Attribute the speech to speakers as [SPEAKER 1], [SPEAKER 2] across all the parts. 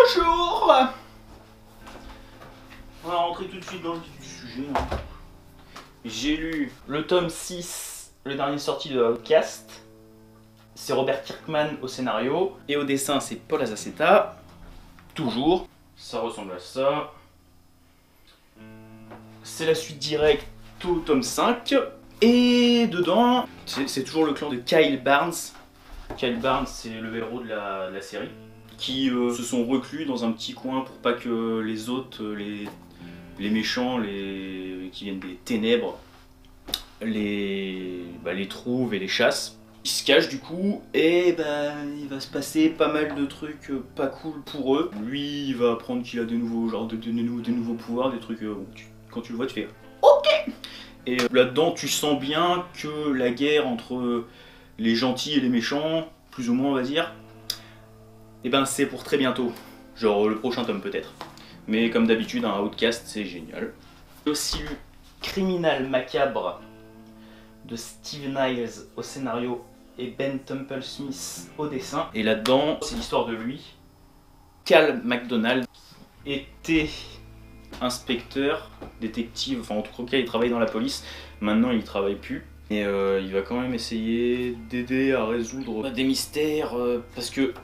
[SPEAKER 1] Bonjour. On va rentrer tout de suite dans le vif du sujet. J'ai lu le tome 6, le dernier sorti de Outcast. C'est Robert Kirkman au scénario. Et au dessin, c'est Paul Azaceta. Toujours. Ça ressemble à ça. C'est la suite directe au tome 5. Et dedans, c'est toujours le clan de Kyle Barnes. Kyle Barnes, c'est le héros de la série. Qui se sont reclus dans un petit coin pour pas que les autres, les méchants, qui viennent des ténèbres, les trouvent et les chassent. Ils se cachent du coup et il va se passer pas mal de trucs pas cool pour eux. Lui il va apprendre qu'il a des nouveaux pouvoirs, des trucs quand tu le vois tu fais OK. Et là-dedans tu sens bien que la guerre entre les gentils et les méchants, plus ou moins on va dire, et c'est pour très bientôt. Genre le prochain tome peut-être. Mais comme d'habitude un Outcast c'est génial. J'ai aussi lu Criminal Macabre de Steve Niles au scénario et Ben Temple Smith au dessin. Et là-dedans, c'est l'histoire de lui, Cal McDonald, qui était inspecteur, détective, enfin en tout cas il travaille dans la police, maintenant il travaille plus. Et il va quand même essayer d'aider à résoudre des mystères, parce que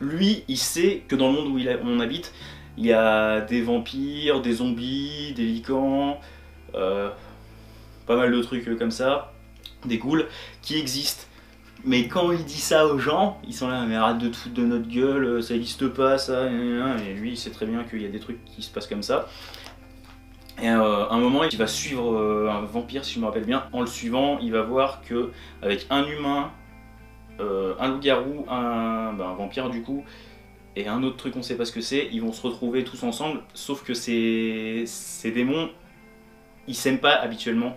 [SPEAKER 1] lui, il sait que dans le monde où on habite, il y a des vampires, des zombies, des licans, pas mal de trucs comme ça, des ghouls qui existent. Mais quand il dit ça aux gens, ils sont là, mais arrête de te foutre de notre gueule, ça n'existe pas, ça, et lui il sait très bien qu'il y a des trucs qui se passent comme ça. Et à un moment, il va suivre un vampire, si je me rappelle bien. En le suivant, il va voir que avec un humain, un loup-garou, un vampire du coup, et un autre truc on sait pas ce que c'est, ils vont se retrouver tous ensemble, sauf que ces démons, ils s'aiment pas habituellement.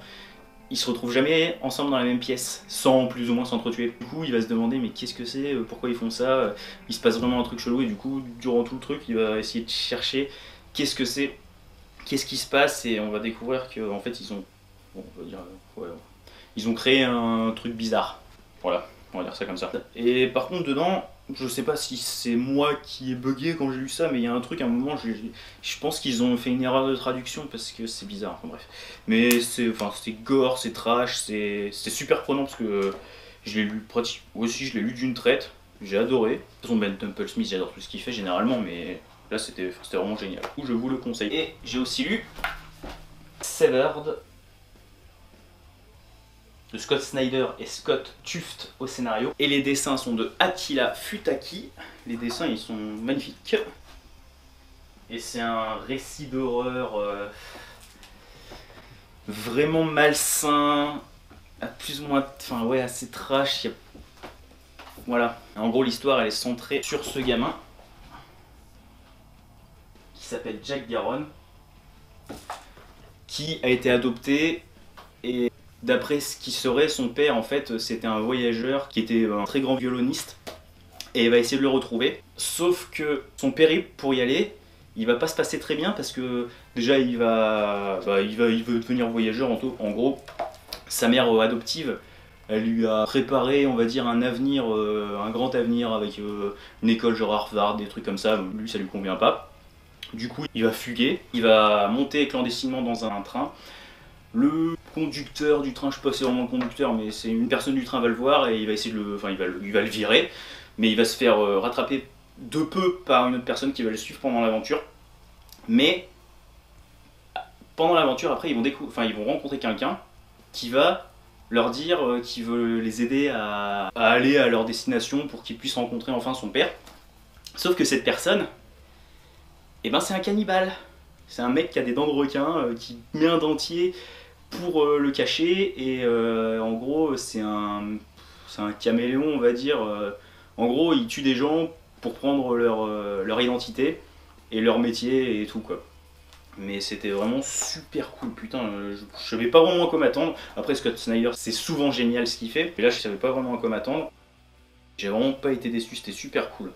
[SPEAKER 1] Ils se retrouvent jamais ensemble dans la même pièce, sans plus ou moins s'entretuer. Du coup, il va se demander mais qu'est-ce que c'est, pourquoi ils font ça, il se passe vraiment un truc chelou et du coup, durant tout le truc, il va essayer de chercher qu'est-ce que c'est, qu'est-ce qui se passe et on va découvrir qu'en fait ils ont, bon, on va dire, ils ont créé un truc bizarre. Voilà, on va dire ça comme ça. Et par contre dedans, je sais pas si c'est moi qui ai bugué quand j'ai lu ça, mais il y a un truc, à un moment, je pense qu'ils ont fait une erreur de traduction parce que c'est bizarre, enfin bref. Mais c'est gore, c'est trash, c'est super prenant parce que je l'ai lu aussi, je l'ai lu d'une traite, j'ai adoré. De toute façon, Ben Temple Smith, j'adore tout ce qu'il fait généralement, mais là c'était vraiment génial. Du coup, je vous le conseille. Et j'ai aussi lu Severed de Scott Snyder et Scott Tuft au scénario. Et les dessins sont de Akira Futaki. Les dessins ils sont magnifiques. Et c'est un récit d'horreur vraiment malsain, plus ou moins, enfin ouais, assez trash. Voilà. En gros l'histoire elle est centrée sur ce gamin qui s'appelle Jack Garon, qui a été adopté et d'après ce qui serait son père, en fait, c'était un voyageur qui était un très grand violoniste et il va essayer de le retrouver. Sauf que son périple pour y aller, il va pas se passer très bien parce que déjà il veut devenir voyageur. En gros, sa mère adoptive, elle lui a préparé, on va dire, un avenir, un grand avenir avec une école genre Harvard, des trucs comme ça. Lui, ça lui convient pas. Du coup, il va fuguer, il va monter clandestinement dans un train. Le conducteur du train, je sais pas si c'est vraiment le conducteur, mais c'est une personne du train va le voir et il va essayer de il va le virer, mais il va se faire rattraper de peu par une autre personne qui va le suivre pendant l'aventure. Mais pendant l'aventure, après, ils vont rencontrer quelqu'un qui va leur dire qu'il veut les aider à aller à leur destination pour qu'ils puissent rencontrer enfin son père. Sauf que cette personne, c'est un cannibale. C'est un mec qui a des dents de requin, qui met un dentier pour le cacher, et en gros c'est un caméléon on va dire. En gros il tue des gens pour prendre leur identité et leur métier et tout quoi. Mais c'était vraiment super cool, putain, je savais pas vraiment à quoi m'attendre. Après Scott Snyder c'est souvent génial ce qu'il fait, mais là je savais pas vraiment à quoi m'attendre. J'ai vraiment pas été déçu, c'était super cool.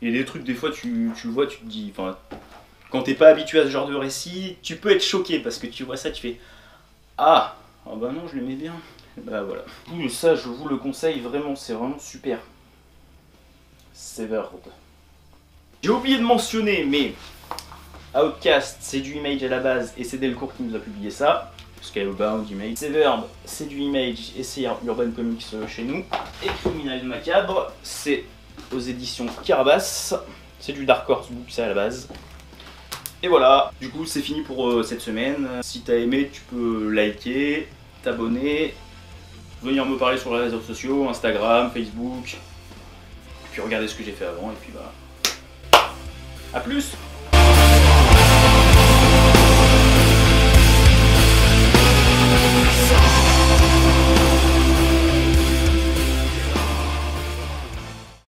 [SPEAKER 1] Il y a des trucs des fois tu le vois, tu te dis, enfin, quand t'es pas habitué à ce genre de récit, tu peux être choqué parce que tu vois ça, tu fais ah bah non, je l'aimais bien. Bah voilà. Du coup, ça, je vous le conseille vraiment, c'est vraiment super. Severed. J'ai oublié de mentionner, mais Outcast, c'est du Image à la base, et c'est Delcourt qui nous a publié ça. Scalebound, Image. Severed, c'est du Image, et c'est Urban Comics chez nous. Et Criminal Macabre, c'est aux éditions Carabas. C'est du Dark Horse Book, ça à la base. Et voilà, du coup c'est fini pour cette semaine. Si t'as aimé, tu peux liker, t'abonner, venir me parler sur les réseaux sociaux, Instagram, Facebook, puis regarder ce que j'ai fait avant, et puis bah... A plus!